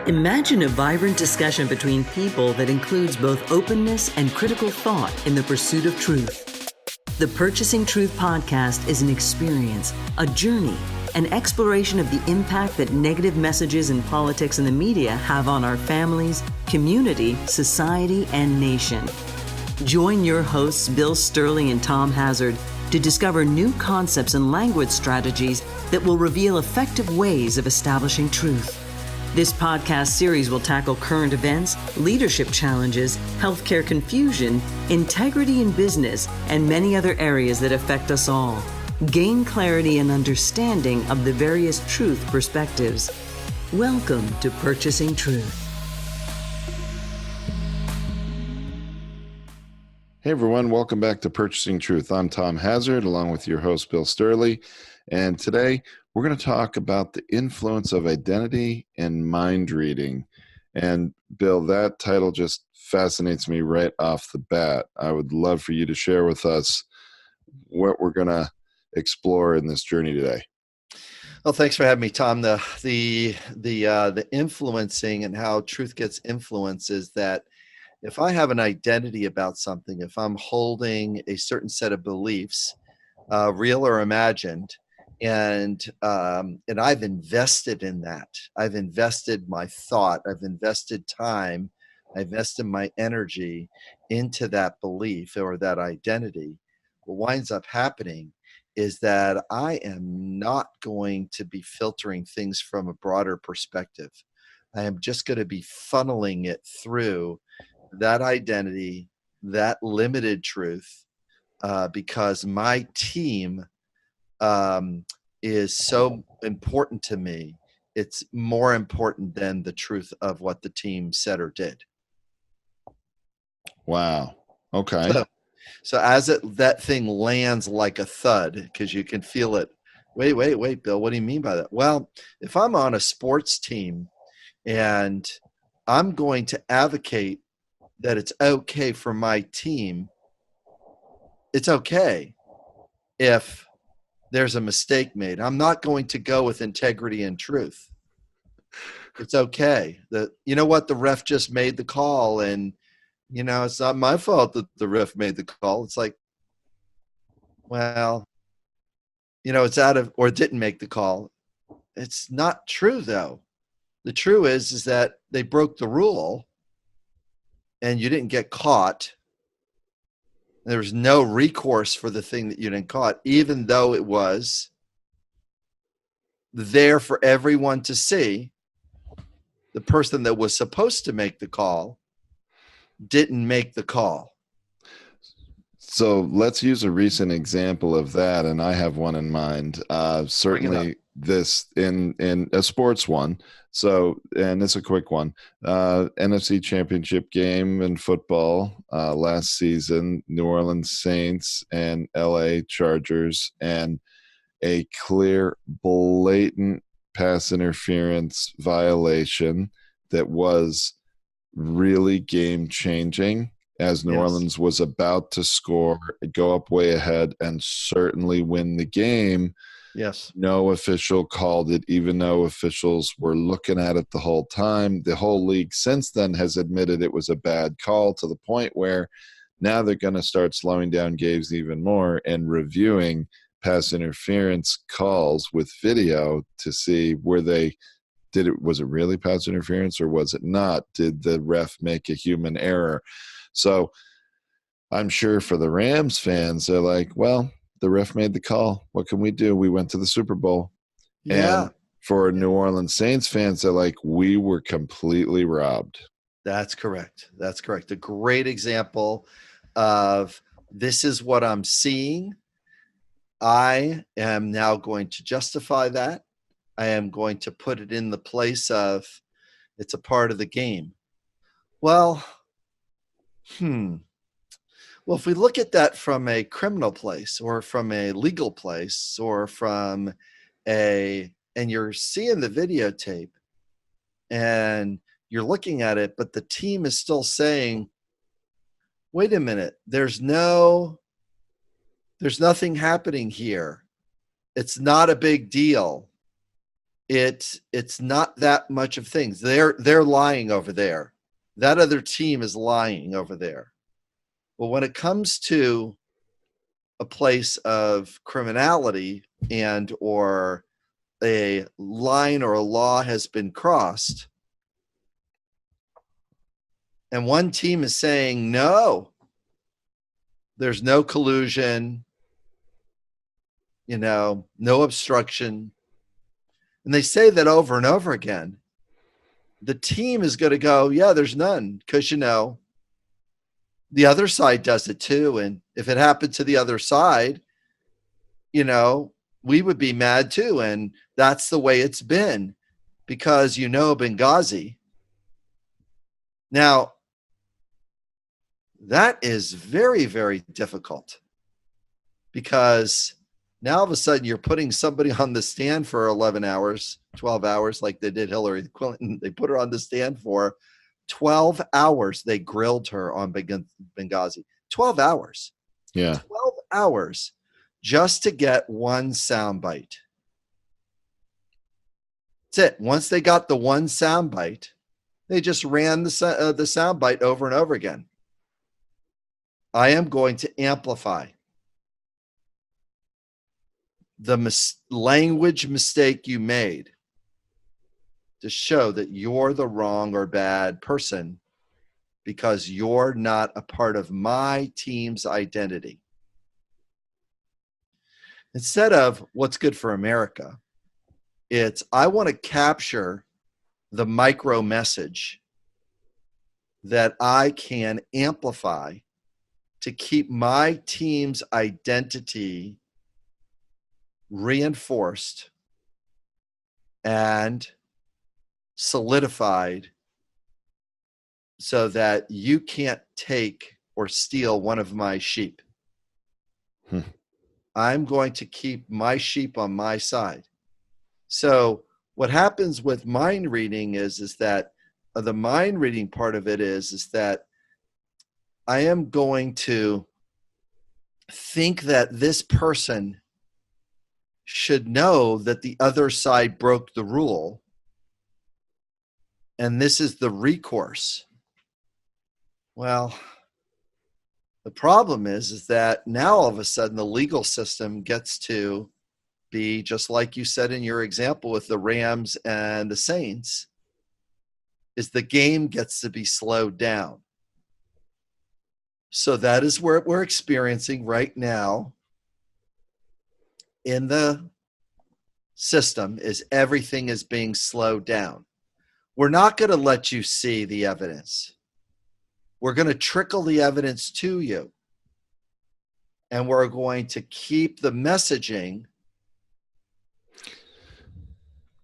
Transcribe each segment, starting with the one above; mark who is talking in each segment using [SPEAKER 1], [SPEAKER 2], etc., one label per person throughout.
[SPEAKER 1] Imagine a vibrant discussion between people that includes both openness and critical thought in the pursuit of truth. The Purchasing Truth podcast is an experience, a journey, an exploration of the impact that negative messages in politics and the media have on our families, community, society, and nation. Join your hosts, Bill Stierle and Tom Hazard, to discover new concepts and language strategies that will reveal effective ways of establishing truth. This podcast series will tackle current events, leadership challenges, healthcare confusion, integrity in business, and many other areas that affect us all. Gain clarity and understanding of the various truth perspectives. Welcome to Purchasing Truth.
[SPEAKER 2] Hey everyone, welcome back to Purchasing Truth. I'm Tom Hazard along with your host Bill Stierle, and today we're going to talk about the influence of identity and mind reading. And Bill, that title just fascinates me right off the bat. I would love for you to share with us what we're going to explore in this journey today.
[SPEAKER 3] Well, thanks for having me, Tom. The influencing and how truth gets influenced is that if I have an identity about something, if I'm holding a certain set of beliefs, real or imagined, and I've invested in that, I've invested my thought, I've invested time, I've invested my energy into that belief or that identity, what winds up happening is that I am not going to be filtering things from a broader perspective. I am just going to be funneling it through that identity, that limited truth, because my team is so important to me. It's more important than the truth of what the team said or did.
[SPEAKER 2] Wow. Okay.
[SPEAKER 3] So as that thing lands like a thud, because you can feel it. Wait, Bill, what do you mean by that? Well, if I'm on a sports team and I'm going to advocate that it's okay for my team, it's okay if there's a mistake made. I'm not going to go with integrity and truth. It's okay. You know what? The ref just made the call, and it's not my fault that the ref made the call. It's like, well, it's out of, or didn't make the call. It's not true though. The true is that they broke the rule and you didn't get caught. There was no recourse for the thing that you didn't caught, even though it was there for everyone to see. The person that was supposed to make the call didn't make the call.
[SPEAKER 2] So let's use a recent example of that, and I have one in mind. Certainly this in a sports one. So, and it's a quick one. NFC Championship game in football last season, New Orleans Saints and LA Chargers, and a clear, blatant pass interference violation that was really game-changing as New Orleans was about to score, go up way ahead, and certainly win the game.
[SPEAKER 3] Yes.
[SPEAKER 2] No official called it, even though officials were looking at it the whole time. The whole league since then has admitted it was a bad call, to the point where now they're going to start slowing down games even more and reviewing pass interference calls with video to see where they did it. Was it really pass interference or was it not? Did the ref make a human error? So I'm sure for the Rams fans, they're like, well, the ref made the call. What can we do? We went to the Super Bowl.
[SPEAKER 3] Yeah.
[SPEAKER 2] And for New Orleans Saints fans, they're like, we were completely robbed.
[SPEAKER 3] That's correct. That's correct. A great example of this is what I'm seeing. I am now going to justify that. I am going to put it in the place of it's a part of the game. Well, Well, if we look at that from a criminal place or from a legal place or from and you're seeing the videotape and you're looking at it, but the team is still saying, wait a minute, there's nothing happening here. It's not a big deal. it's not that much of things. They're lying over there. That other team is lying over there. Well, when it comes to a place of criminality and or a line or a law has been crossed, and one team is saying, no, there's no collusion, no obstruction, and they say that over and over again, the team is going to go, yeah, there's none, because, the other side does it too. And if it happened to the other side, we would be mad too. And that's the way it's been because, Benghazi. Now, that is very, very difficult because now all of a sudden you're putting somebody on the stand for 11 hours, 12 hours, like they did Hilary Clinton. They put her on the stand for 12 hours. They grilled her on Benghazi. 12 hours.
[SPEAKER 2] Yeah.
[SPEAKER 3] 12 hours just to get one soundbite. That's it. Once they got the one soundbite, they just ran the soundbite over and over again. I am going to amplify the language mistake you made to show that you're the wrong or bad person because you're not a part of my team's identity. Instead of what's good for America, it's I want to capture the micro message that I can amplify to keep my team's identity reinforced and solidified so that you can't take or steal one of my sheep. I'm going to keep my sheep on my side. So what happens with mind reading is that the mind reading part of it is that I am going to think that this person should know that the other side broke the rule. And this is the recourse. Well, the problem is that now all of a sudden the legal system gets to be just like you said in your example with the Rams and the Saints, is the game gets to be slowed down. So that is what we're experiencing right now in the system, is everything is being slowed down. We're not going to let you see the evidence. We're going to trickle the evidence to you. And we're going to keep the messaging.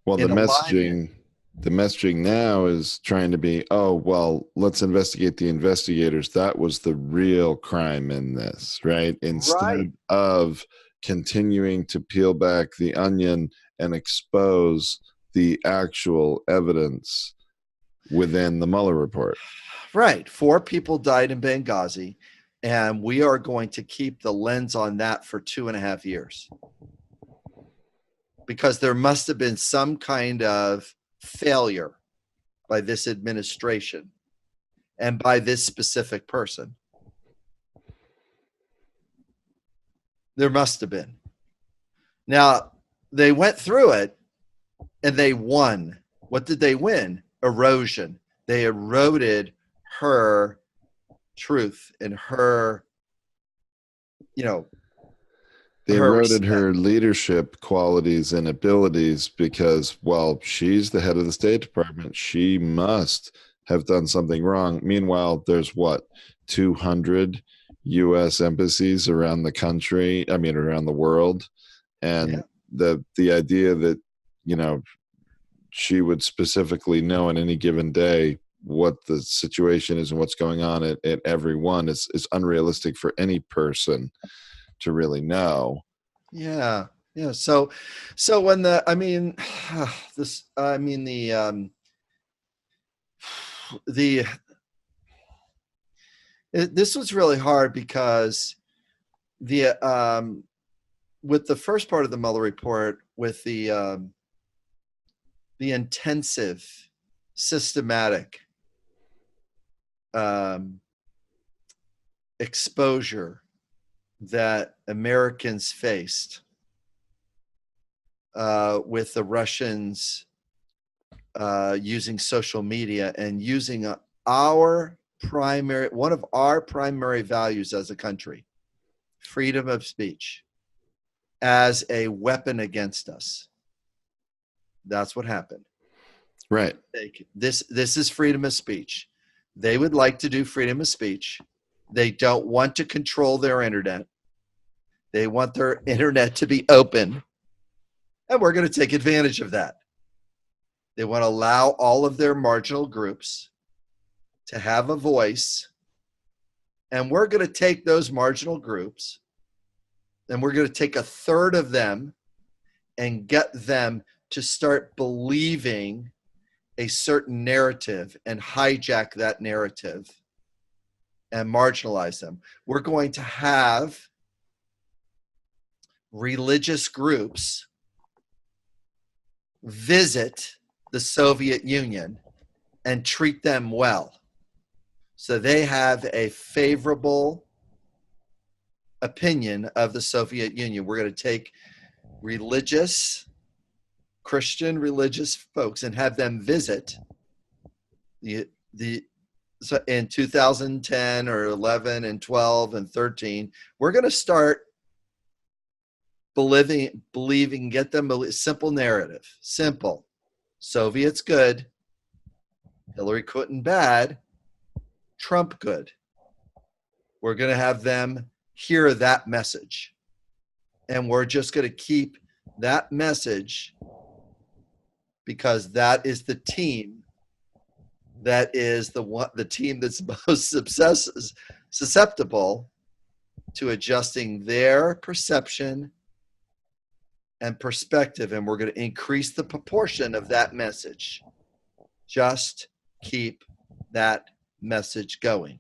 [SPEAKER 2] Well, the messaging now is trying to be, oh, well, let's investigate the investigators. That was the real crime in this, right? Instead of continuing to peel back the onion and expose the actual evidence within the Mueller report.
[SPEAKER 3] Right. 4 people died in Benghazi, and we are going to keep the lens on that for 2.5 years. Because there must have been some kind of failure by this administration and by this specific person. There must have been. Now, they went through it and they won. What did they win? Erosion. They eroded her truth and her,
[SPEAKER 2] they
[SPEAKER 3] her
[SPEAKER 2] eroded
[SPEAKER 3] respect.
[SPEAKER 2] her leadership qualities and abilities because, well, she's the head of the State Department. She must have done something wrong. Meanwhile, there's 200 U.S. embassies around the country, around the world. And the idea that, she would specifically know on any given day what the situation is and what's going on at every one is unrealistic for any person to really know.
[SPEAKER 3] Yeah. So when this was really hard because with the first part of the Mueller report with the the intensive, systematic exposure that Americans faced with the Russians using social media and using one of our primary values as a country, freedom of speech, as a weapon against us. That's what happened.
[SPEAKER 2] Right.
[SPEAKER 3] This is freedom of speech. They would like to do freedom of speech. They don't want to control their internet. They want their internet to be open. And we're going to take advantage of that. They want to allow all of their marginal groups to have a voice. And we're going to take those marginal groups and we're going to take a third of them and get them to start believing a certain narrative and hijack that narrative and marginalize them. We're going to have religious groups visit the Soviet Union and treat them well. So they have a favorable opinion of the Soviet Union. We're going to take Christian religious folks and have them visit so in 2010 or 11 and 12 and 13, we're going to start believing, get them a simple narrative. Simple. Soviets good, Hilary Clinton bad, Trump good. We're going to have them hear that message. And we're just going to keep that message because that is the team that is the team that's most susceptible to adjusting their perception and perspective, and we're going to increase the proportion of that message. Just keep that message going.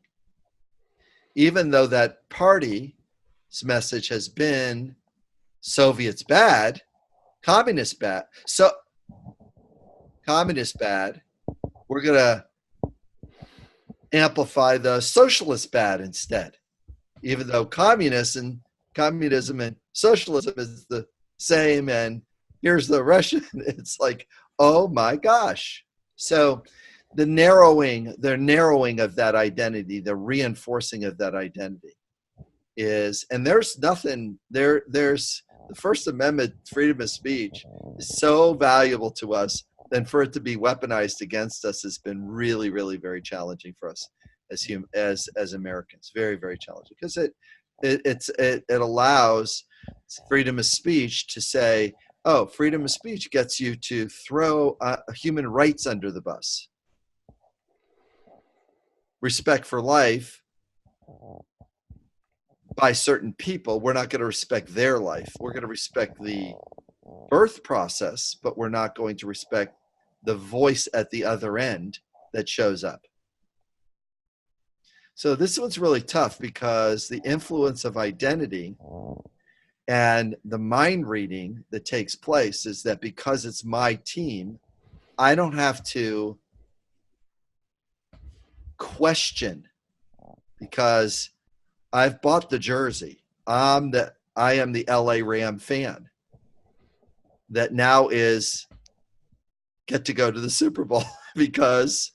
[SPEAKER 3] Even though that party's message has been Soviets bad, communists bad. So communist bad, we're going to amplify the socialist bad instead. Even though communism and socialism is the same, and here's the Russian, it's like, oh my gosh. So the narrowing of that identity, the reinforcing of that identity is, and there's nothing there. There's the First Amendment, freedom of speech is so valuable to us, then for it to be weaponized against us has been really, really very challenging for us as Americans. Very, very challenging because it allows freedom of speech to say, oh, freedom of speech gets you to throw human rights under the bus. Respect for life by certain people, we're not going to respect their life. We're going to respect the birth process, but we're not going to respect the voice at the other end that shows up. So this one's really tough because the influence of identity and the mind reading that takes place is that because it's my team, I don't have to question because I've bought the jersey. I am the LA Ram fan that now get to go to the Super Bowl because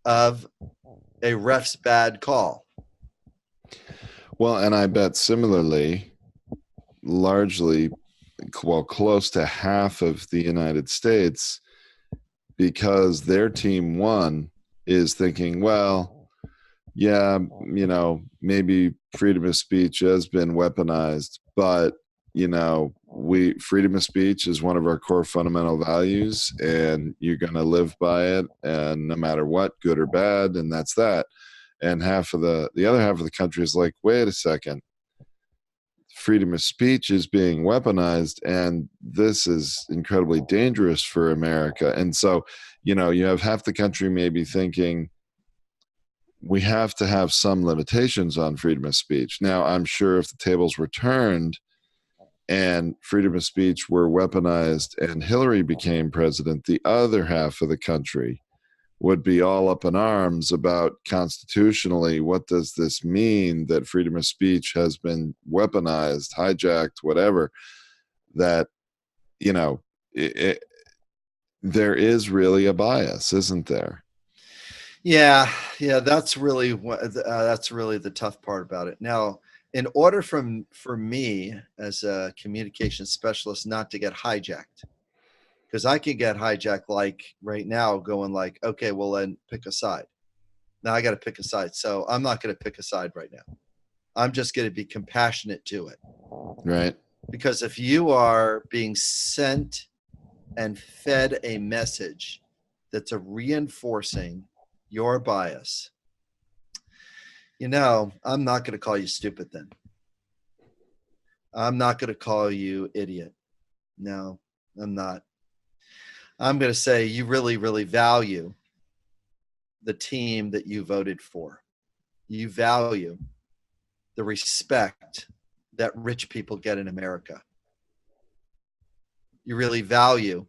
[SPEAKER 3] of a ref's bad call.
[SPEAKER 2] Well, and I bet similarly, largely, close to half of the United States, because their team won, is thinking, well, yeah, maybe freedom of speech has been weaponized, but freedom of speech is one of our core fundamental values, and you're going to live by it, and no matter what, good or bad, and that's that. And the other half of the country is like, wait a second, freedom of speech is being weaponized, and this is incredibly dangerous for America. And so, you have half the country maybe thinking, we have to have some limitations on freedom of speech. Now, I'm sure if the tables were turned and freedom of speech were weaponized and Hillary became president, the other half of the country would be all up in arms about constitutionally, what does this mean that freedom of speech has been weaponized, hijacked, whatever, that, there is really a bias, isn't there?
[SPEAKER 3] Yeah, that's really the tough part about it. Now, in order for me as a communication specialist not to get hijacked, because I can get hijacked like right now, going like, okay, well then pick a side. Now I got to pick a side, so I'm not going to pick a side right now. I'm just going to be compassionate to it,
[SPEAKER 2] right?
[SPEAKER 3] Because if you are being sent and fed a message that's a reinforcing your bias, I'm not going to call you stupid then. I'm not going to call you idiot. No, I'm not. I'm going to say you really, really value the team that you voted for. You value the respect that rich people get in America. You really value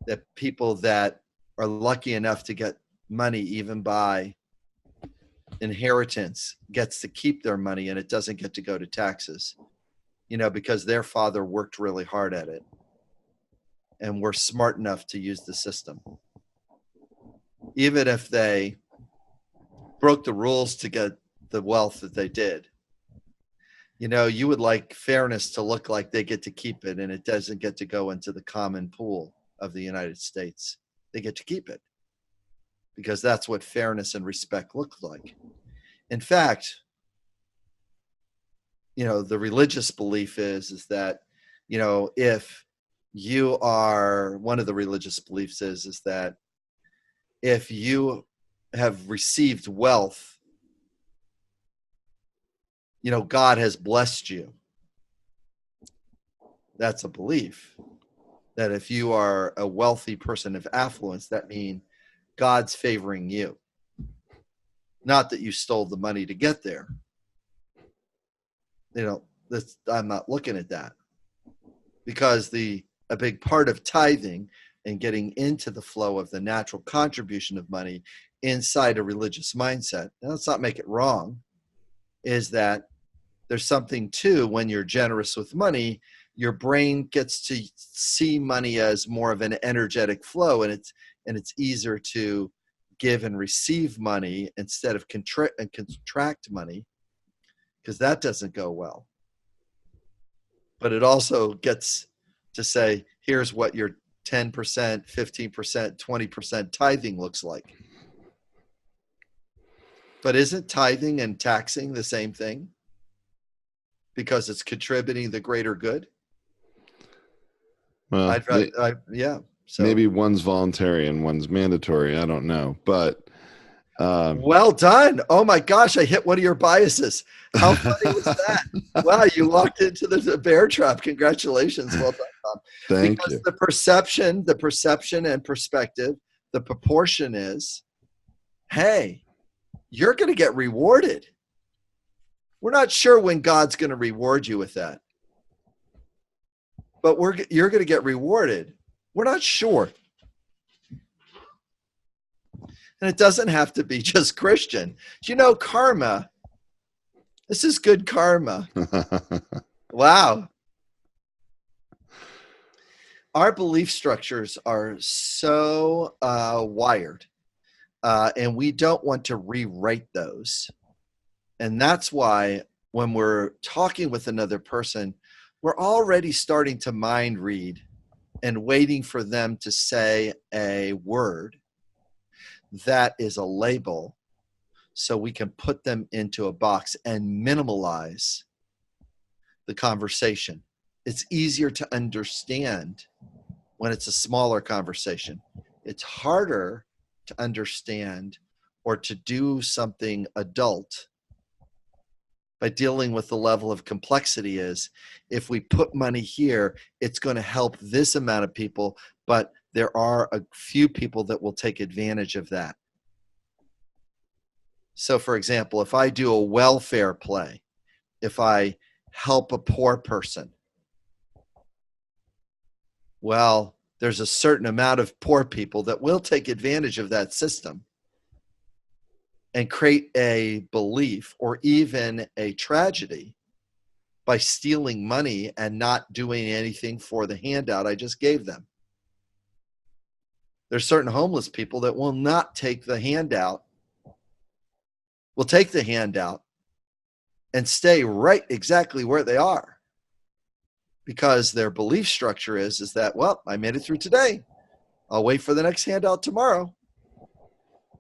[SPEAKER 3] that people that are lucky enough to get money even by inheritance gets to keep their money and it doesn't get to go to taxes, because their father worked really hard at it and were smart enough to use the system. Even if they broke the rules to get the wealth that they did, you would like fairness to look like they get to keep it and it doesn't get to go into the common pool of the United States. They get to keep it because that's what fairness and respect look like. In fact, the religious belief is that, if you are, one of the religious beliefs is that if you have received wealth, God has blessed you. That's a belief that if you are a wealthy person of affluence, that means God's favoring you. Not that you stole the money to get there. I'm not looking at that, because a big part of tithing and getting into the flow of the natural contribution of money inside a religious mindset, and let's not make it wrong, is that there's something too, when you're generous with money, your brain gets to see money as more of an energetic flow, and it's easier to give and receive money instead of contract money, because that doesn't go well. But it also gets to say, here's what your 10%, 15%, 20% tithing looks like. But isn't tithing and taxing the same thing? Because it's contributing the greater good?
[SPEAKER 2] Well,
[SPEAKER 3] So
[SPEAKER 2] maybe one's voluntary and one's mandatory. I don't know, but
[SPEAKER 3] well done. Oh my gosh, I hit one of your biases. How funny was that? Wow, you walked into the bear trap. Congratulations. Well done, Tom.
[SPEAKER 2] Thank
[SPEAKER 3] because
[SPEAKER 2] you.
[SPEAKER 3] the perception and perspective, the proportion is, hey, you're going to get rewarded. We're not sure when God's going to reward you with that, but you're going to get rewarded. We're not sure. And it doesn't have to be just Christian. Karma. This is good karma. Wow. Our belief structures are so wired, and we don't want to rewrite those. And that's why when we're talking with another person, we're already starting to mind read and waiting for them to say a word that is a label so we can put them into a box and minimalize the conversation. It's easier to understand when it's a smaller conversation. It's harder to understand or to do something adult by dealing with the level of complexity is, if we put money here, it's going to help this amount of people, but there are a few people that will take advantage of that. So for example, if I do a welfare play, if I help a poor person, Well, there's a certain amount of poor people that will take advantage of that system and create a belief or even a tragedy by stealing money and not doing anything for the handout I just gave them. There's certain homeless people that will not take the handout, will take the handout and stay right exactly where they are, because their belief structure is that, well, I made it through today. I'll wait for the next handout tomorrow,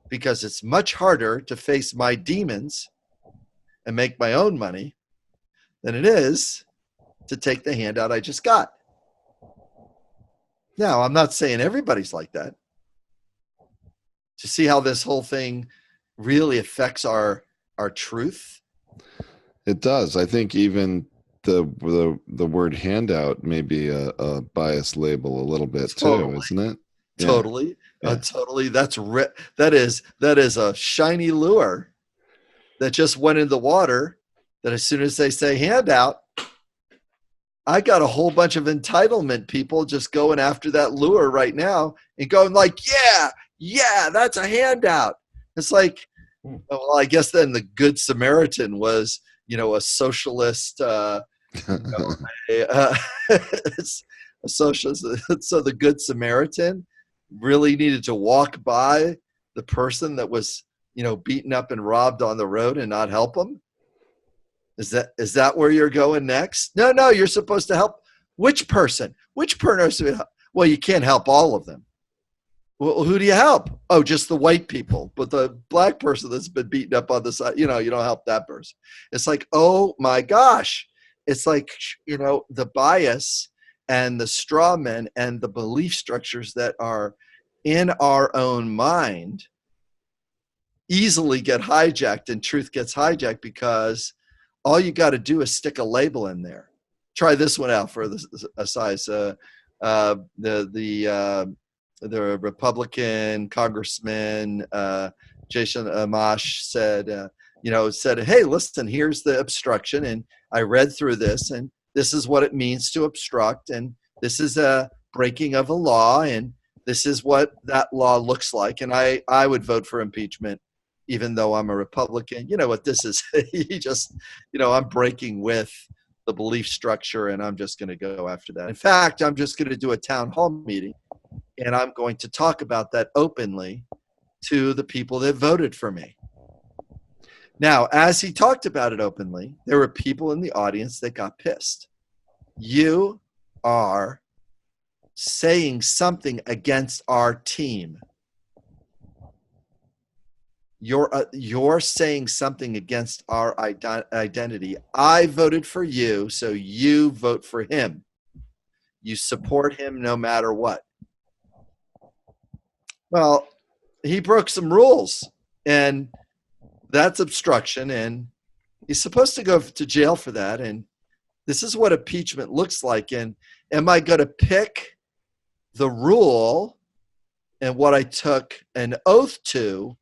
[SPEAKER 3] because it's much harder to face my demons and make my own money than it is to take the handout I just got. Now, I'm not saying everybody's like that. To see how this whole thing really affects our truth.
[SPEAKER 2] It does. I think even the word handout may be a bias label a little bit too, isn't it? Yeah.
[SPEAKER 3] Totally.
[SPEAKER 2] Yeah.
[SPEAKER 3] Totally. That is a shiny lure that just went in the water, that as soon as they say handout, I got a whole bunch of entitlement people just going after that lure right now and going like, yeah, that's a handout. It's like, well, I guess then the Good Samaritan was, a socialist, a socialist. So the Good Samaritan really needed to walk by the person that was, beaten up and robbed on the road and not help them. Is that where you're going next? No, you're supposed to help. Which person? Well, you can't help all of them. Well, who do you help? Oh, just the white people. But the black person that's been beaten up on the side, you don't help that person. It's like, oh my gosh. It's like, the bias and the straw men and the belief structures that are in our own mind easily get hijacked, and truth gets hijacked because all you got to do is stick a label in there. Try this one out for a size. The Republican Congressman Jason Amash said, hey, listen, here's the obstruction, and I read through this, and this is what it means to obstruct, and this is a breaking of a law, and this is what that law looks like, and I would vote for impeachment even though I'm a Republican. You know what this is? He just, I'm breaking with the belief structure, and I'm just going to go after that. In fact, I'm just going to do a town hall meeting, and I'm going to talk about that openly to the people that voted for me. Now, as he talked about it openly, there were people in the audience that got pissed. You are saying something against our team. You're saying something against our identity. I voted for you, so you vote for him. You support him no matter what. Well, he broke some rules, and that's obstruction, and he's supposed to go to jail for that. And this is what impeachment looks like. And am I going to pick the rule and what I took an oath to,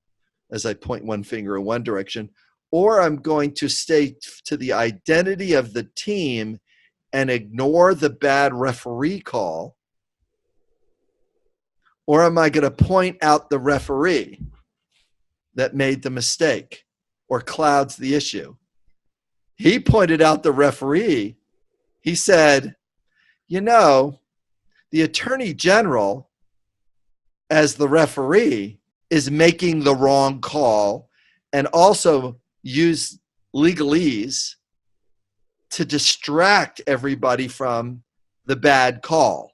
[SPEAKER 3] as I point one finger in one direction, or I'm going to stay to the identity of the team and ignore the bad referee call? Or am I going to point out the referee that made the mistake or clouds the issue? He pointed out the referee. He said, the attorney general, as the referee, is making the wrong call and also use legalese to distract everybody from the bad call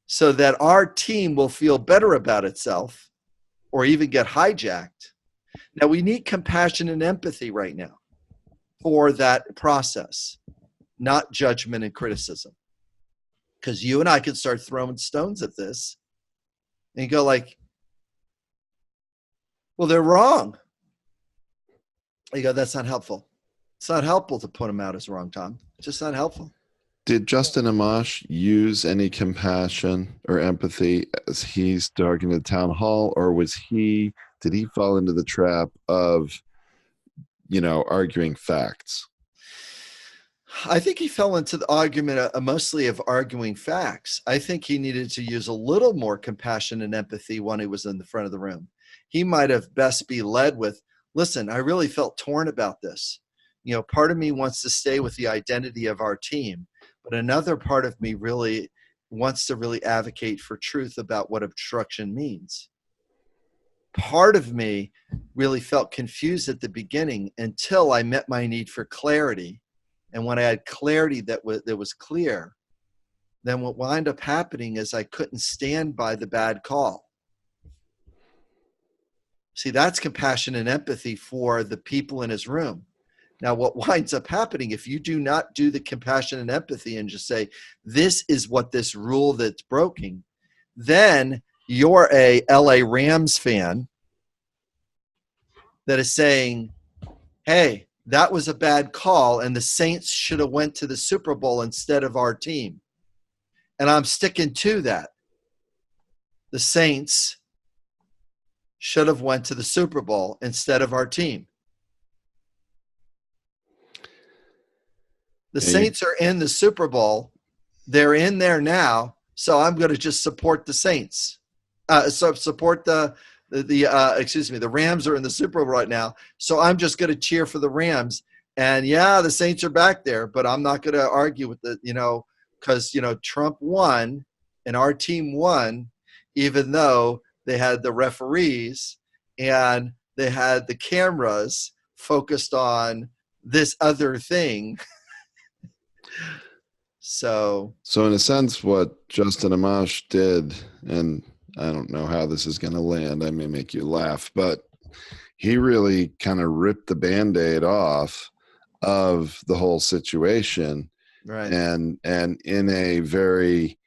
[SPEAKER 3] so that our team will feel better about itself or even get hijacked. Now, we need compassion and empathy right now for that process, not judgment and criticism. Because you and I can start throwing stones at this and go like, well, they're wrong. You go, that's not helpful. It's not helpful to point them out as wrong, Tom. It's just not helpful.
[SPEAKER 2] Did Justin Amash use any compassion or empathy as he's talking to the town hall, or did he fall into the trap of, arguing facts?
[SPEAKER 3] I think he fell into the argument mostly of arguing facts. I think he needed to use a little more compassion and empathy when he was in the front of the room. He might have best be led with, listen, I really felt torn about this. Part of me wants to stay with the identity of our team, but another part of me really wants to really advocate for truth about what obstruction means. Part of me really felt confused at the beginning until I met my need for clarity. And when I had clarity that was clear, then what wound up happening is I couldn't stand by the bad call. See, that's compassion and empathy for the people in his room. Now, what winds up happening, if you do not do the compassion and empathy and just say, this is what this rule that's broken, then you're a LA Rams fan that is saying, hey, that was a bad call, and the Saints should have went to the Super Bowl instead of our team. And I'm sticking to that. The Saints should have went to the Super Bowl instead of our team. The Saints are in the Super Bowl. They're in there now, so I'm going to just support the Saints. Support the Rams are in the Super Bowl right now, so I'm just going to cheer for the Rams. And yeah, the Saints are back there, but I'm not going to argue with because Trump won and our team won, even though they had the referees and they had the cameras focused on this other thing. So
[SPEAKER 2] in a sense, what Justin Amash did, and I don't know how this is going to land, I may make you laugh, but he really kind of ripped the Band-Aid off of the whole situation,
[SPEAKER 3] right?
[SPEAKER 2] And in a very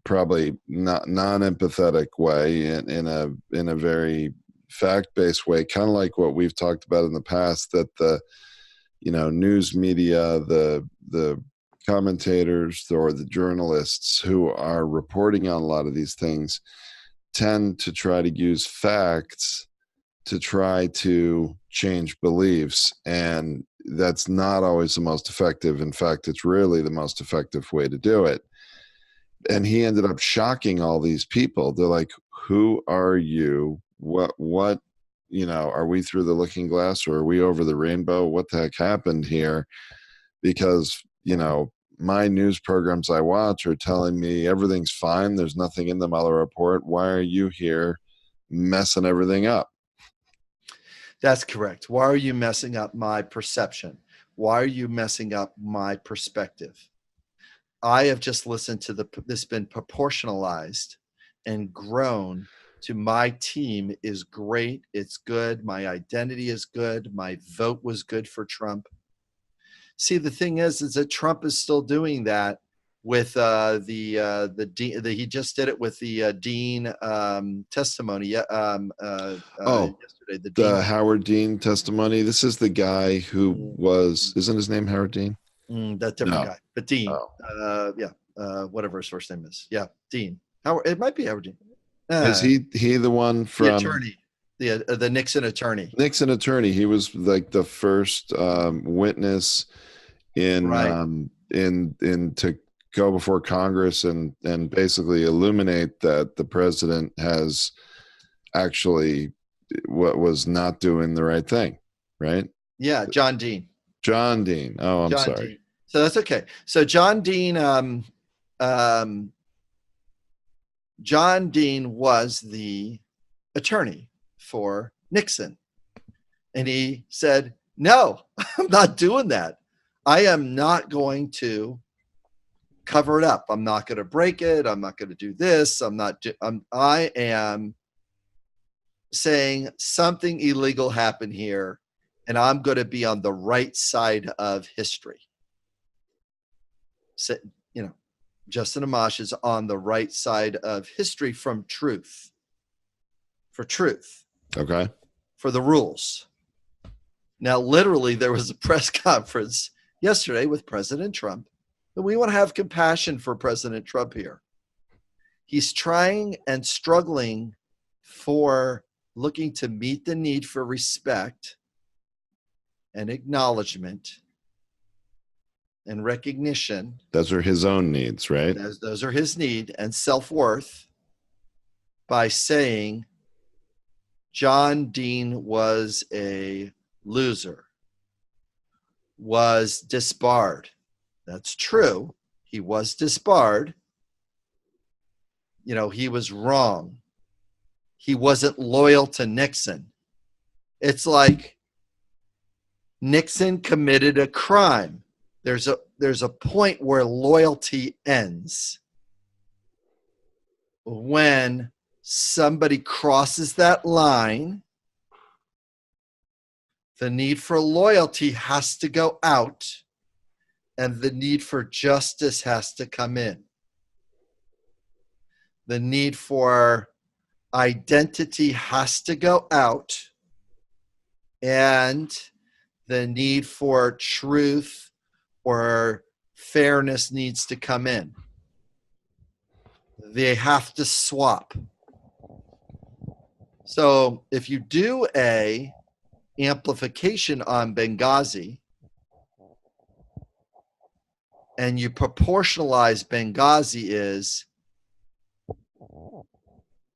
[SPEAKER 2] probably not non-empathetic way, in a very fact-based way, kind of like what we've talked about in the past, that the news media, the commentators or the journalists who are reporting on a lot of these things tend to try to use facts to try to change beliefs, and that's not always the most effective. In fact, it's rarely the most effective way to do it. And he ended up shocking all these people. They're like, who are you? What are we through the looking glass, or are we over the rainbow? What the heck happened here? Because my news programs I watch are telling me everything's fine, there's nothing in the Mueller report. Why are you here messing everything up?
[SPEAKER 3] That's correct. Why are you messing up my perception? Why are you messing up my perspective? I have just listened to this been proportionalized and grown to my team is great. It's good. My identity is good. My vote was good for Trump. See, the thing is that Trump is still doing that with he just did it with the Dean testimony yesterday.
[SPEAKER 2] The Howard Dean testimony. This is the guy who isn't his name Howard Dean?
[SPEAKER 3] That different guy, but Dean. Whatever his first name is. Yeah, Dean. Howard. It might be Howard Dean.
[SPEAKER 2] Is he the one from
[SPEAKER 3] the attorney? The Nixon attorney.
[SPEAKER 2] Nixon attorney. He was like the first witness in to go before Congress and basically illuminate that the president has actually was not doing the right thing, right?
[SPEAKER 3] Yeah, John Dean.
[SPEAKER 2] John Dean. Oh, I'm sorry.
[SPEAKER 3] Dean. So that's okay. So John Dean was the attorney for Nixon. And he said, no, I'm not doing that. I am not going to cover it up. I'm not going to break it. I'm not going to do this. I am saying something illegal happened here, and I'm going to be on the right side of history. So, Justin Amash is on the right side of history from truth. For truth.
[SPEAKER 2] Okay.
[SPEAKER 3] For the rules. Now, literally, there was a press conference yesterday with President Trump. And we want to have compassion for President Trump here. He's trying and struggling for looking to meet the need for respect and acknowledgement and recognition.
[SPEAKER 2] Those are his own needs, right?
[SPEAKER 3] Those are his need and self-worth, by saying John Dean was a loser, was disbarred. That's true. He was disbarred. You know, he was wrong. He wasn't loyal to Nixon. It's like Nixon committed a crime. There's a point where loyalty ends. When somebody crosses that line, the need for loyalty has to go out, and the need for justice has to come in. The need for identity has to go out, and the need for truth or fairness needs to come in. They have to swap. So if you do a amplification on Benghazi and you proportionalize Benghazi is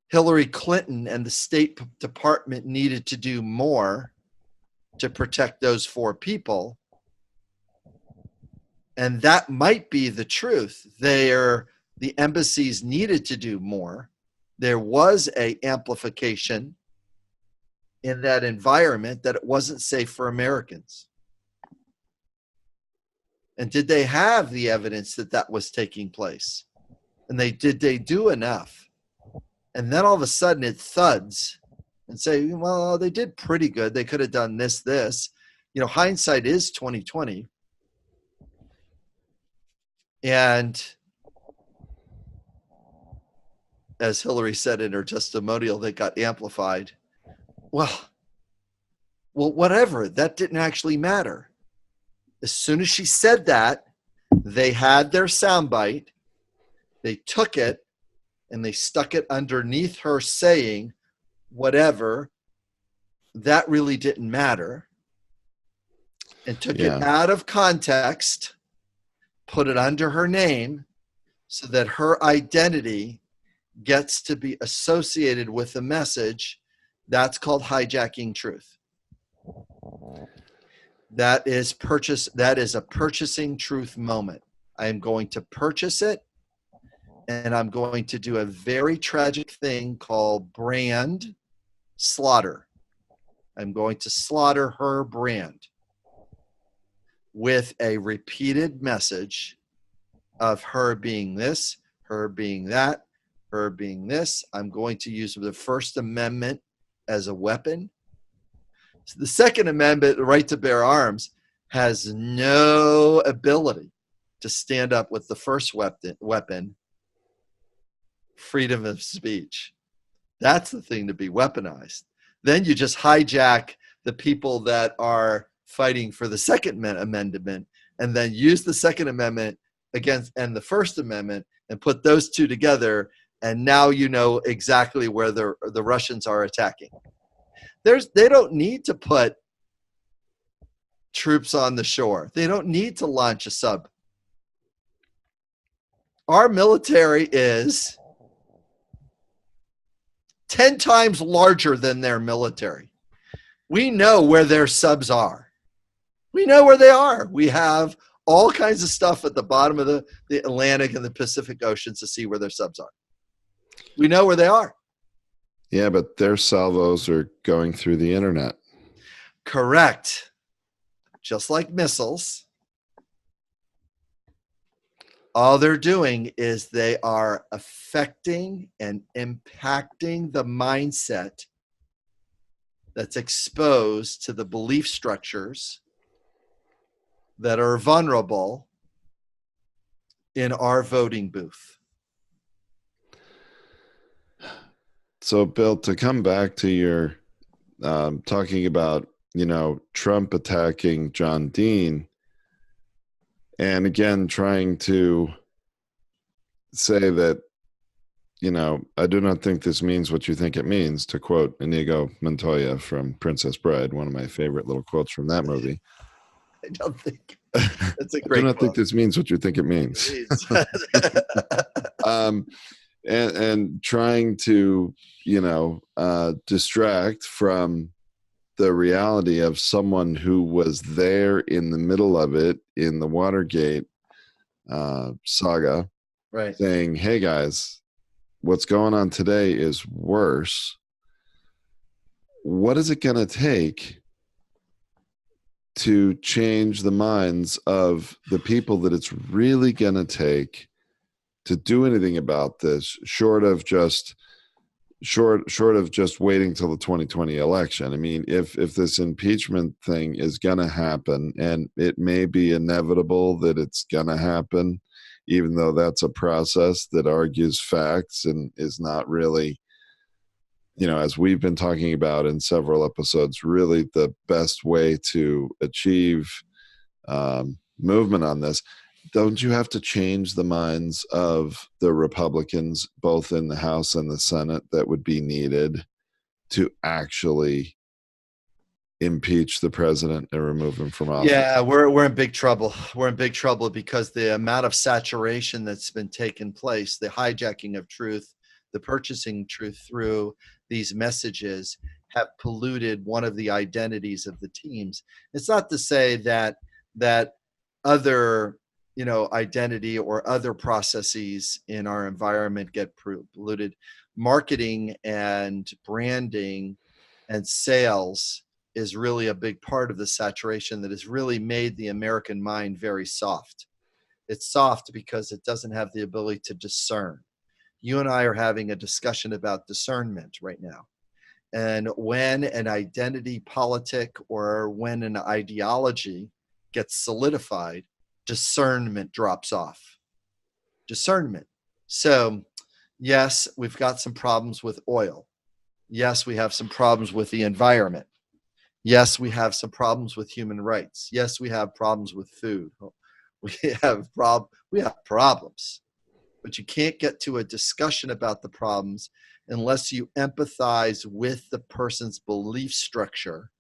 [SPEAKER 3] Hilary Clinton and the State Department needed to do more to protect those 4 people. And that might be the truth. The embassies needed to do more. There was a amplification in that environment that it wasn't safe for Americans. And did they have the evidence that that was taking place? And did they do enough? And then all of a sudden it thuds and say, well, they did pretty good. They could have done this. You know, hindsight is 2020. And as Hilary said in her testimonial that got amplified, well, whatever, that didn't actually matter. As soon as she said that, they had their soundbite, they took it, and they stuck it underneath her saying, whatever, that really didn't matter, and took it out of context, put it under her name so that her identity gets to be associated with the message. That's called hijacking truth. That is a purchasing truth moment. I am going to purchase it, and I'm going to do a very tragic thing called brand slaughter. I'm going to slaughter her brand with a repeated message of her being this, her being that, her being this. I'm going to use the First Amendment as a weapon. So the Second Amendment, the right to bear arms, has no ability to stand up with the first weapon, freedom of speech. That's the thing to be weaponized. Then you just hijack the people that are fighting for the Second Amendment and then use the Second Amendment against and the First Amendment and put those two together, and now you know exactly where the Russians are attacking. They don't need to put troops on the shore. They don't need to launch a sub. Our military is 10 times larger than their military. We know where their subs are. We know where they are. We have all kinds of stuff at the bottom of the Atlantic and the Pacific Oceans to see where their subs are. We know where they are.
[SPEAKER 2] Yeah, but their salvos are going through the internet.
[SPEAKER 3] Correct. Just like missiles. All they're doing is they are affecting and impacting the mindset that's exposed to the belief structures that are vulnerable in our voting booth.
[SPEAKER 2] So, Bill, to come back to your talking about, Trump attacking John Dean, and again, trying to say that, I do not think this means what you think it means, to quote Inigo Montoya from Princess Bride, one of my favorite little quotes from that movie.
[SPEAKER 3] I don't think It's a
[SPEAKER 2] I do
[SPEAKER 3] great
[SPEAKER 2] not think
[SPEAKER 3] quote.
[SPEAKER 2] this means what you think it means. um, and trying to, distract from the reality of someone who was there in the middle of it in the Watergate saga,
[SPEAKER 3] Right.
[SPEAKER 2] saying, "Hey guys, what's going on today is worse. What is it going to take to change the minds of the people that it's really going to take to do anything about this, short of just waiting till the 2020 election? I mean, if this impeachment thing is going to happen, and it may be inevitable that it's going to happen, even though that's a process that argues facts and is not really, as we've been talking about in several episodes, really the best way to achieve movement on this. Don't you have to change the minds of the Republicans, both in the House and the Senate, that would be needed to actually impeach the president and remove him from office?
[SPEAKER 3] Yeah, we're in big trouble. We're in big trouble because the amount of saturation that's been taking place, the hijacking of truth, the purchasing truth through these messages have polluted one of the identities of the teams. It's not to say that other, identity or other processes in our environment get polluted. Marketing and branding and sales is really a big part of the saturation that has really made the American mind very soft. It's soft because it doesn't have the ability to discern. You and I are having a discussion about discernment right now. And when an identity politic or when an ideology gets solidified, discernment drops off. Discernment. So, yes, we've got some problems with oil. Yes, we have some problems with the environment. Yes, we have some problems with human rights. Yes, we have problems with food. We have problems. But you can't get to a discussion about the problems unless you empathize with the person's belief structure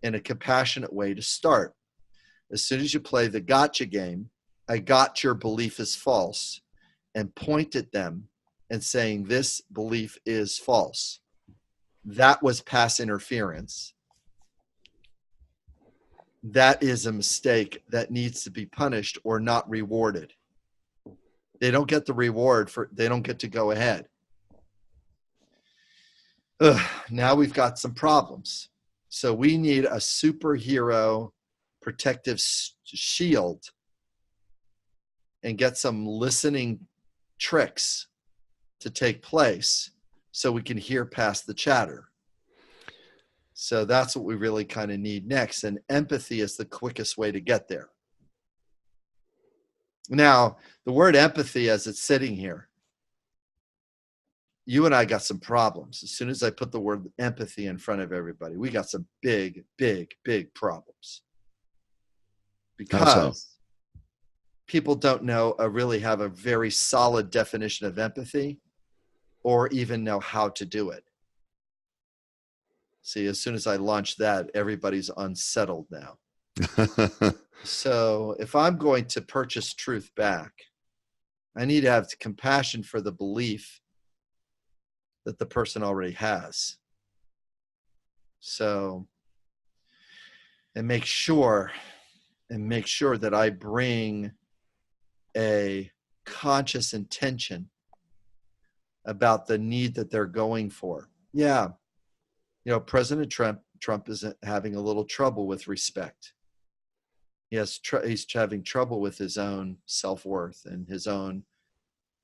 [SPEAKER 3] in a compassionate way to start. As soon as you play the gotcha game, I got your belief is false, and point at them and saying this belief is false. That was pass interference. That is a mistake that needs to be punished or not rewarded. They don't get the reward they don't get to go ahead. Now we've got some problems. So we need a superhero protective shield and get some listening tricks to take place so we can hear past the chatter. So that's what we really kind of need next. And empathy is the quickest way to get there. Now, the word empathy, as it's sitting here, you and I got some problems. As soon as I put the word empathy in front of everybody, we got some big, big, big problems. Because people don't know, really have a very solid definition of empathy or even know how to do it. See, as soon as I launch that, everybody's unsettled now. So if I'm going to purchase truth back, I need to have compassion for the belief that the person already has. So, and make sure that I bring a conscious intention about the need that they're going for. Yeah. President Trump is having a little trouble with respect. He's having trouble with his own self-worth and his own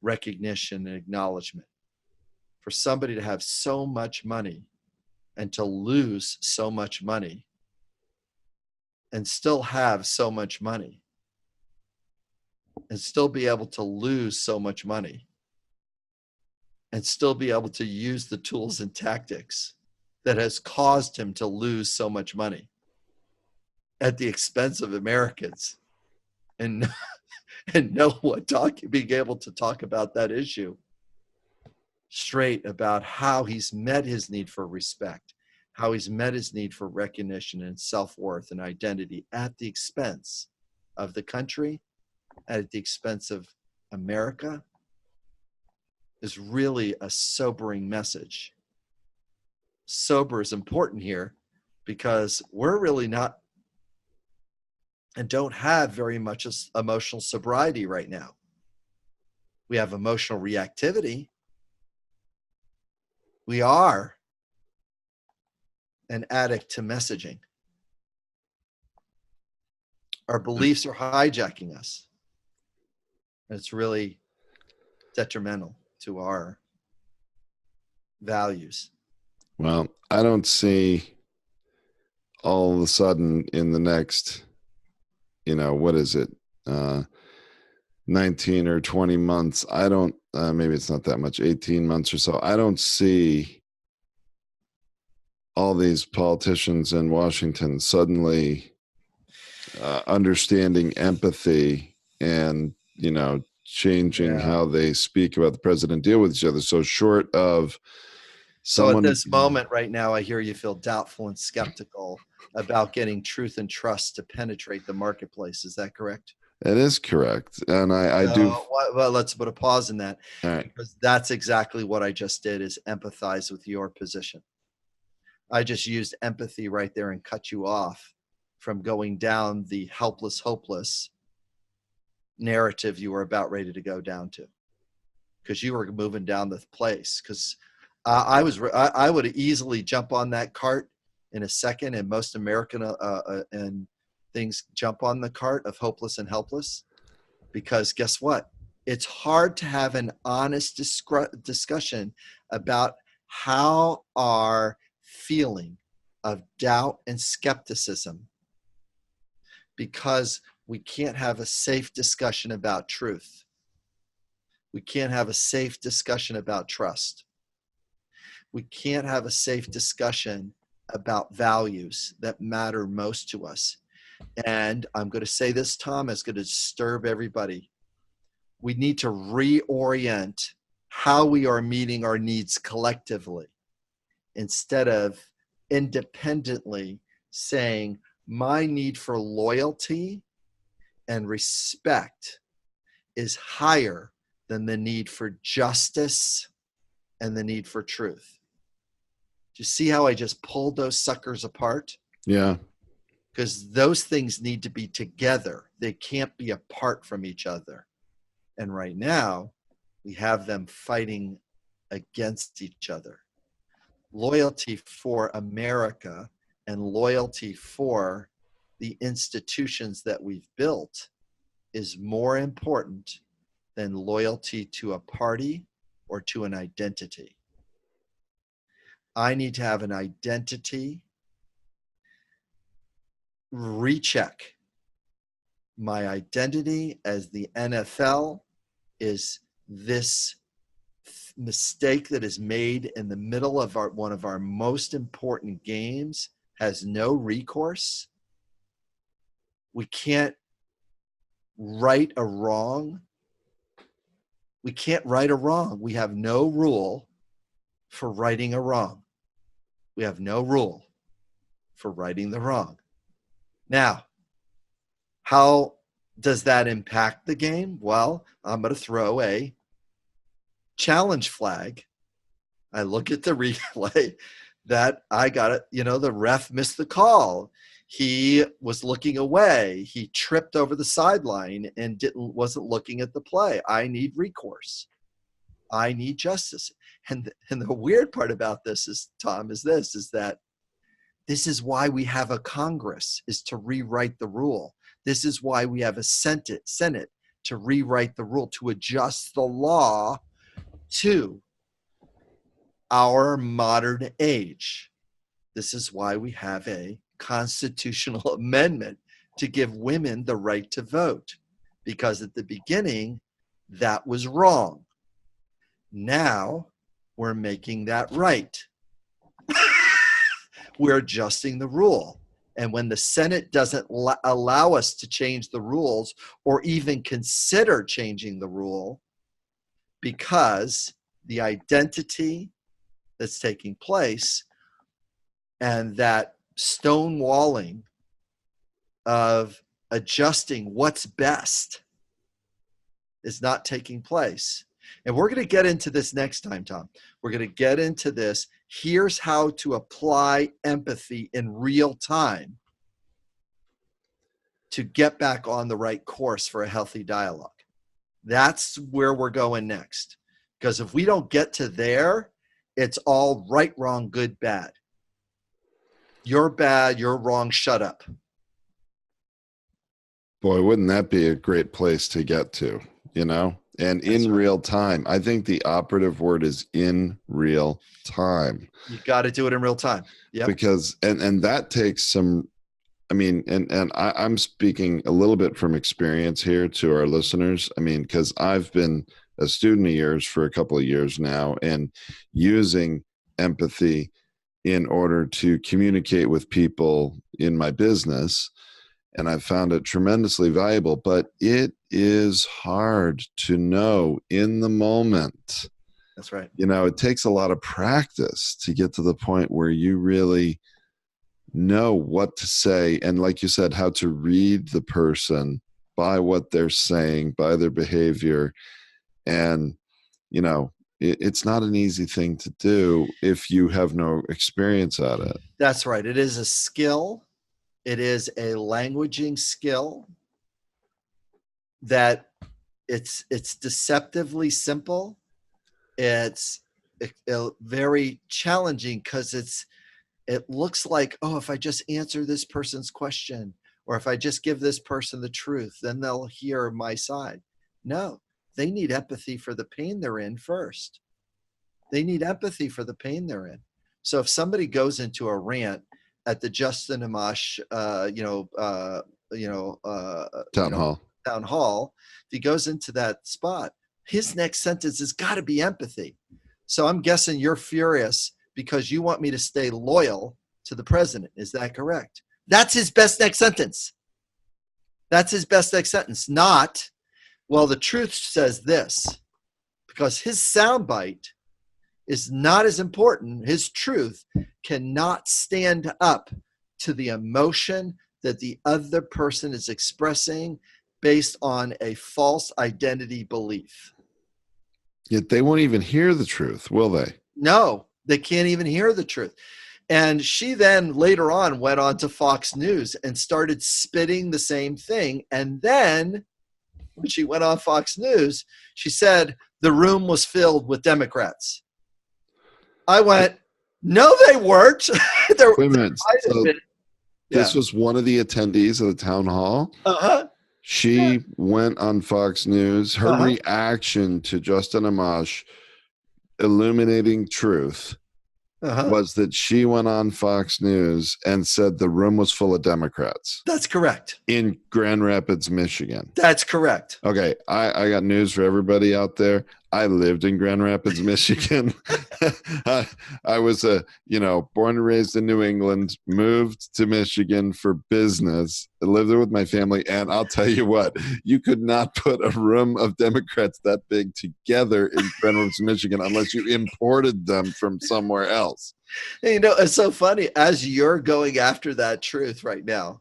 [SPEAKER 3] recognition and acknowledgement. For somebody to have so much money and to lose so much money and still have so much money and still be able to lose so much money and still be able to use the tools and tactics that has caused him to lose so much money at the expense of Americans, and being able to talk about that issue straight about how he's met his need for respect, how he's met his need for recognition and self-worth and identity at the expense of the country at the expense of America is really a sobering message. Sober is important here because we're really not and don't have very much emotional sobriety right now. We have emotional reactivity. We are an addict to messaging. Our beliefs are hijacking us. And it's really detrimental to our values.
[SPEAKER 2] Well, I don't see all of a sudden in the next, what is it? 19 or 20 months. I don't, maybe it's not that much, 18 months or so. I don't see all these politicians in Washington suddenly understanding empathy and, changing how they speak about the president, deal with each other. So short of
[SPEAKER 3] So at this moment right now, I hear you feel doubtful and skeptical about getting truth and trust to penetrate the marketplace. Is that correct?
[SPEAKER 2] That is correct. And I do.
[SPEAKER 3] Well, let's put a pause in that.
[SPEAKER 2] All right.
[SPEAKER 3] Because that's exactly what I just did, is empathize with your position. I just used empathy right there and cut you off from going down the helpless, hopeless narrative you were about ready to go down to, because you were moving down the place. Because I would easily jump on that cart in a second, and most American and things jump on the cart of hopeless and helpless, because guess what? It's hard to have an honest discussion about how our feeling of doubt and skepticism, because we can't have a safe discussion about truth. We can't have a safe discussion about trust. We can't have a safe discussion about values that matter most to us. And I'm going to say this, Tom, it's going to disturb everybody. We need to reorient how we are meeting our needs collectively, instead of independently saying my need for loyalty and respect is higher than the need for justice and the need for truth. Do you see how I just pulled those suckers apart?
[SPEAKER 2] Yeah.
[SPEAKER 3] Because those things need to be together. They can't be apart from each other. And right now, we have them fighting against each other. Loyalty for America and loyalty for the institutions that we've built is more important than loyalty to a party or to an identity. I need to have an identity. Recheck my identity as the NFL is this mistake that is made in the middle of one of our most important games, has no recourse. We can't right a wrong. We can't right a wrong. We have no rule for righting a wrong. We have no rule for righting the wrong. Now, how does that impact the game? Well, I'm going to throw a challenge flag. I look at the replay that I got it. The ref missed the call. He was looking away. He tripped over the sideline and wasn't looking at the play. I need recourse. I need justice. And the weird part about this is, Tom, is that this is why we have a Congress, is to rewrite the rule. This is why we have a Senate to rewrite the rule, to adjust the law to our modern age. This is why we have a constitutional amendment to give women the right to vote, because at the beginning, that was wrong. Now we're making that right. We're adjusting the rule. And when the Senate doesn't allow us to change the rules or even consider changing the rule, because the identity that's taking place and that stonewalling of adjusting what's best is not taking place. And we're going to get into this next time, Tom. We're going to get into this. Here's how to apply empathy in real time to get back on the right course for a healthy dialogue. That's where we're going next. Because if we don't get to there, it's all right, wrong, good, bad. You're bad, you're wrong, shut up.
[SPEAKER 2] Boy, wouldn't that be a great place to get to, you know? And
[SPEAKER 3] That's
[SPEAKER 2] in
[SPEAKER 3] right.
[SPEAKER 2] real time. I think the operative word is in real time.
[SPEAKER 3] You got to do it in real time. Yep.
[SPEAKER 2] Because, and that takes some, I mean, and I'm speaking a little bit from experience here to our listeners. I mean, because I've been a student of yours for a couple of years now and using empathy in order to communicate with people in my business. And I've found it tremendously valuable, but it is hard to know in the moment.
[SPEAKER 3] That's right.
[SPEAKER 2] You know, it takes a lot of practice to get to the point where you really know what to say. And like you said, how to read the person by what they're saying, by their behavior. And, you know, it's not an easy thing to do if you have no experience at it.
[SPEAKER 3] That's right. It is a skill. It is a languaging skill that it's deceptively simple. It's very challenging because it looks like, oh, if I just answer this person's question, or if I just give this person the truth, then they'll hear my side. No, they need empathy for the pain they're in first. They need empathy for the pain they're in. So if somebody goes into a rant at the Justin Amash, town hall, if he goes into that spot, his next sentence has got to be empathy. So I'm guessing you're furious because you want me to stay loyal to the president. Is that correct? That's his best next sentence. That's his best next sentence. Not, well, the truth says this, because his soundbite is not as important. His truth cannot stand up to the emotion that the other person is expressing based on a false identity belief.
[SPEAKER 2] Yet they won't even hear the truth, will they?
[SPEAKER 3] No, they can't even hear the truth. And she then later on went on to Fox News and started spitting the same thing. And then when she went on Fox News, she said the room was filled with Democrats. I went, no, they weren't.
[SPEAKER 2] Wait a minute. So this was one of the attendees of the town hall.
[SPEAKER 3] Uh-huh.
[SPEAKER 2] She went on Fox News. Her reaction to Justin Amash illuminating truth was that she went on Fox News and said the room was full of Democrats.
[SPEAKER 3] That's correct.
[SPEAKER 2] In Grand Rapids, Michigan.
[SPEAKER 3] That's correct.
[SPEAKER 2] Okay, I got news for everybody out there. I lived in Grand Rapids, Michigan. I was born and raised in New England, moved to Michigan for business. I lived there with my family, and I'll tell you what, you could not put a room of Democrats that big together in Grand Rapids, Michigan, unless you imported them from somewhere else.
[SPEAKER 3] You know, it's so funny as you're going after that truth right now.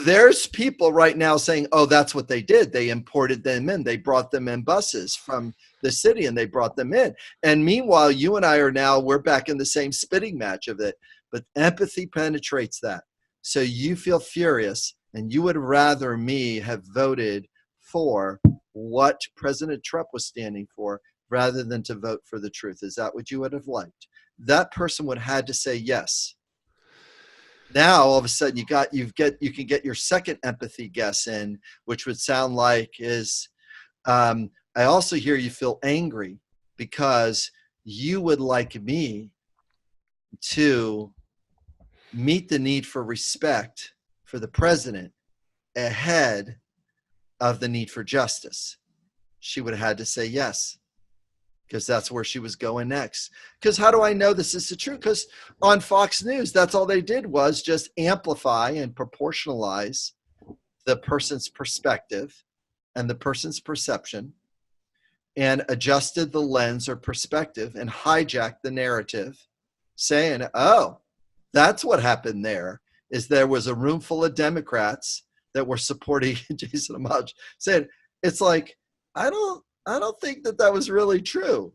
[SPEAKER 3] There's people right now saying, oh, that's what they did. They imported them in. They brought them in buses from the city and they brought them in. And meanwhile, you and I we're back in the same spitting match of it. But empathy penetrates that. So you feel furious and you would rather me have voted for what President Trump was standing for rather than to vote for the truth. Is that what you would have liked? That person would have had to say yes. Now, all of a sudden, you can get your second empathy guess in, which would sound like is, I also hear you feel angry because you would like me to meet the need for respect for the president ahead of the need for justice. She would have had to say yes, because that's where she was going next. Because how do I know this is the truth? Because on Fox News, that's all they did was just amplify and proportionalize the person's perspective and the person's perception and adjusted the lens or perspective and hijacked the narrative, saying, oh, that's what happened there. is there was a room full of Democrats that were supporting Jason Amash, saying, it's like, I don't think that was really true.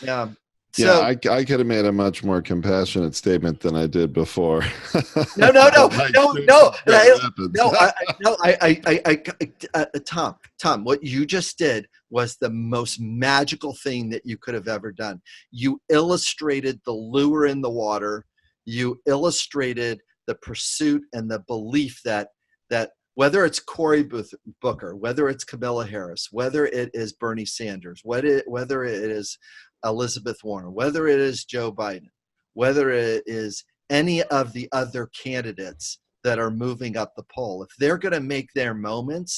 [SPEAKER 3] Yeah.
[SPEAKER 2] Yeah,
[SPEAKER 3] So,
[SPEAKER 2] I could have made a much more compassionate statement than I did before.
[SPEAKER 3] no, Tom, what you just did was the most magical thing that you could have ever done. You illustrated the lure in the water. You illustrated the pursuit and the belief that whether it's Cory Booker, whether it's Kamala Harris, whether it is Bernie Sanders, whether it is Elizabeth Warren, whether it is Joe Biden, whether it is any of the other candidates that are moving up the poll, if they're going to make their moment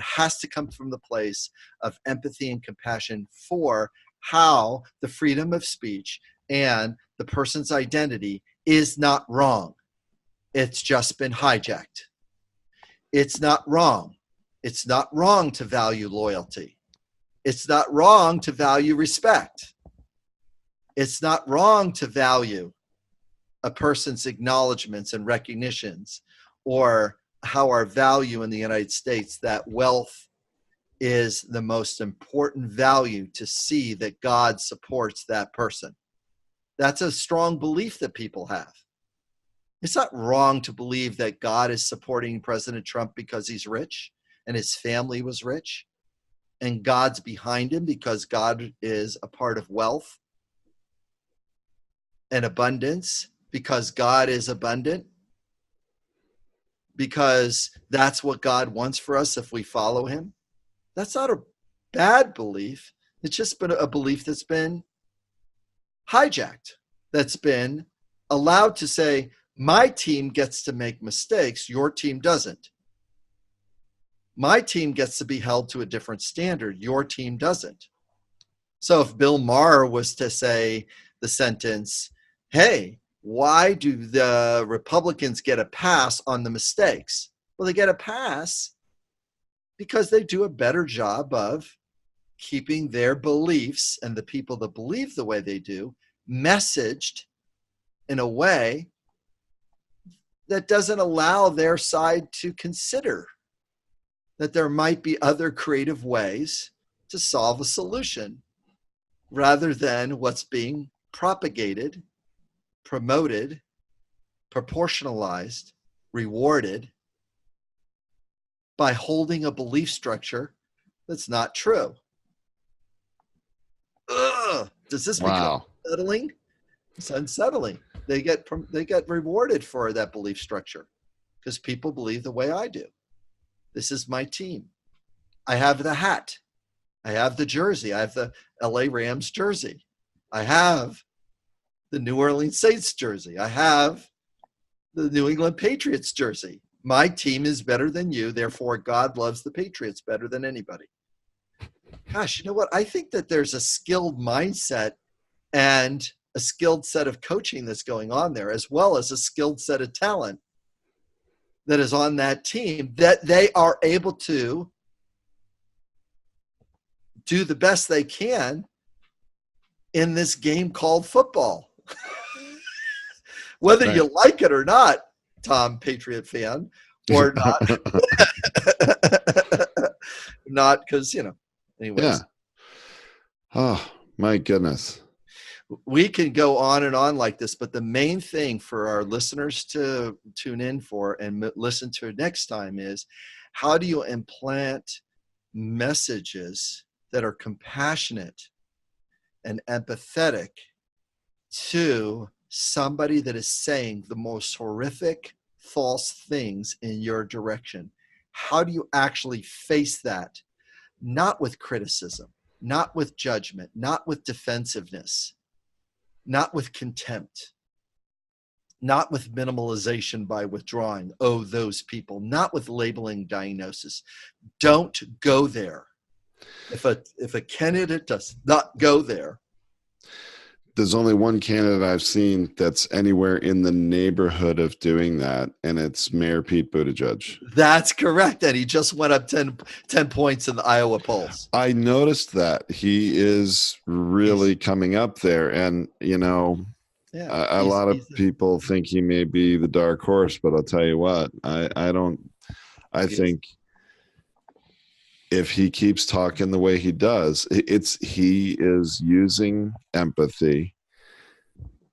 [SPEAKER 3] has to come from the place of empathy and compassion for how the freedom of speech and the person's identity is not wrong. It's just been hijacked. It's not wrong. It's not wrong to value loyalty. It's not wrong to value respect. It's not wrong to value a person's acknowledgments and recognitions, or how our value in the United States, that wealth is the most important value, to see that God supports that person. That's a strong belief that people have. It's not wrong to believe that God is supporting President Trump because he's rich and his family was rich, and God's behind him because God is a part of wealth and abundance, because God is abundant, because that's what God wants for us if we follow him. That's not a bad belief. It's just been a belief that's been hijacked, that's been allowed to say, my team gets to make mistakes, your team doesn't. My team gets to be held to a different standard, your team doesn't. So if Bill Maher was to say the sentence, hey, why do the Republicans get a pass on the mistakes? Well, they get a pass because they do a better job of keeping their beliefs and the people that believe the way they do messaged in a way that doesn't allow their side to consider that there might be other creative ways to solve a solution, rather than what's being propagated, promoted, proportionalized, rewarded by holding a belief structure that's not true. Ugh, does this become unsettling? It's unsettling. They get rewarded for that belief structure because people believe the way I do. This is my team. I have the hat. I have the jersey. I have the LA Rams jersey. I have the New Orleans Saints jersey. I have the New England Patriots jersey. My team is better than you. Therefore, God loves the Patriots better than anybody. Gosh, you know what? I think that there's a skilled mindset and a skilled set of coaching that's going on there, as well as a skilled set of talent that is on that team, that they are able to do the best they can in this game called football. Whether you like it or not, Tom, Patriot fan, or not. Not because, anyways.
[SPEAKER 2] Yeah. Oh, my goodness.
[SPEAKER 3] We can go on and on like this, but the main thing for our listeners to tune in for and listen to next time is, how do you implant messages that are compassionate and empathetic to somebody that is saying the most horrific, false things in your direction? How do you actually face that? Not with criticism, not with judgment, not with defensiveness, not with contempt, not with minimalization by withdrawing, oh, those people, not with labeling diagnosis. Don't go there. If a candidate does not go there.
[SPEAKER 2] There's only one candidate I've seen that's anywhere in the neighborhood of doing that, and it's Mayor Pete Buttigieg.
[SPEAKER 3] That's correct. And he just went up 10 points in the Iowa polls.
[SPEAKER 2] I noticed that. He is really coming up there. And, A lot of people think he may be the dark horse, but I'll tell you what, I don't. I think if he keeps talking the way he does, he is using empathy,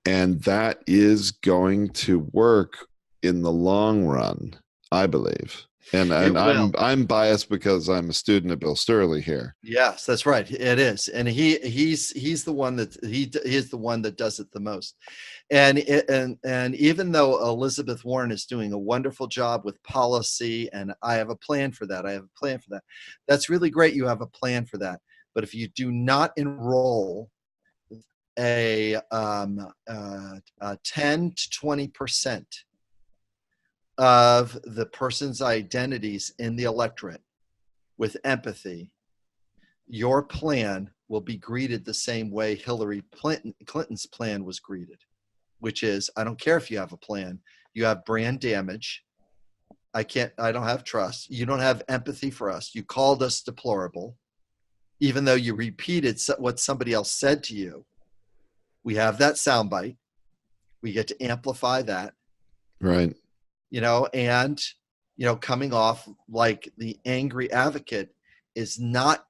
[SPEAKER 2] and that is going to work in the long run, I believe. And I'm biased because I'm a student of Bill Stierle here.
[SPEAKER 3] Yes, that's right. It is, and he's the one that he is the one that does it the most. And even though Elizabeth Warren is doing a wonderful job with policy, and I have a plan for that. That's really great. You have a plan for that. But if you do not enroll a 10 to 20% of the person's identities in the electorate with empathy, your plan will be greeted the same way Hilary Clinton's plan was greeted, which is, I don't care if you have a plan, you have brand damage. I don't have trust. You don't have empathy for us. You called us deplorable, even though you repeated what somebody else said to you. We have that soundbite. We get to amplify that.
[SPEAKER 2] Right.
[SPEAKER 3] Coming off like the angry advocate is not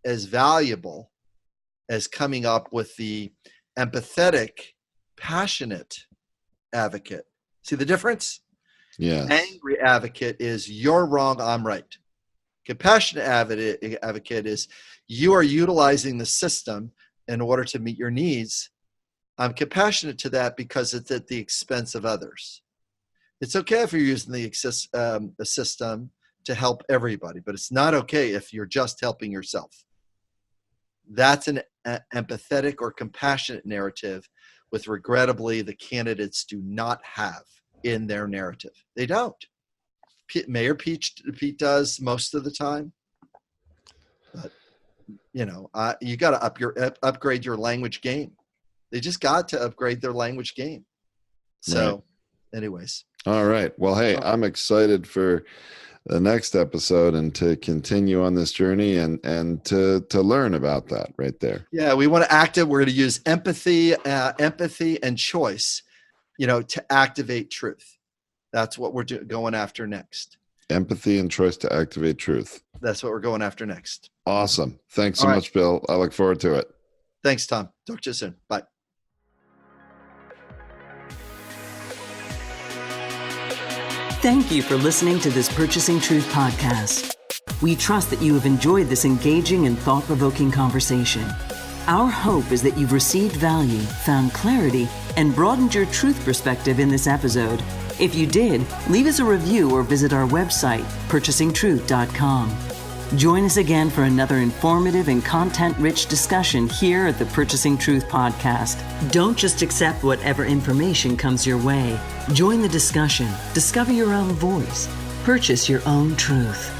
[SPEAKER 3] as valuable as coming up with the empathetic, passionate advocate. See the difference?
[SPEAKER 2] Yes.
[SPEAKER 3] Angry advocate is you're wrong, I'm right. Compassionate advocate is you are utilizing the system in order to meet your needs. I'm compassionate to that because it's at the expense of others. It's okay if you're using the system to help everybody, but it's not okay if you're just helping yourself. That's an empathetic or compassionate narrative, which regrettably the candidates do not have in their narrative. They don't. Mayor Pete does most of the time, but you got to upgrade your language game. They just got to upgrade their language game. So, anyways.
[SPEAKER 2] All right. Well, hey, I'm excited for the next episode and to continue on this journey and to learn about that right there.
[SPEAKER 3] Yeah, we want to active. We're going to use empathy and choice, to activate truth. That's what we're going after next.
[SPEAKER 2] Empathy and choice to activate truth.
[SPEAKER 3] That's what we're going after next.
[SPEAKER 2] Awesome. Thanks so much, Bill. I look forward to it.
[SPEAKER 3] Thanks, Tom. Talk to you soon. Bye.
[SPEAKER 1] Thank you for listening to this Purchasing Truth podcast. We trust that you have enjoyed this engaging and thought-provoking conversation. Our hope is that you've received value, found clarity, and broadened your truth perspective in this episode. If you did, leave us a review or visit our website, purchasingtruth.com. Join us again for another informative and content-rich discussion here at the Purchasing Truth podcast. Don't just accept whatever information comes your way. Join the discussion. Discover your own voice. Purchase your own truth.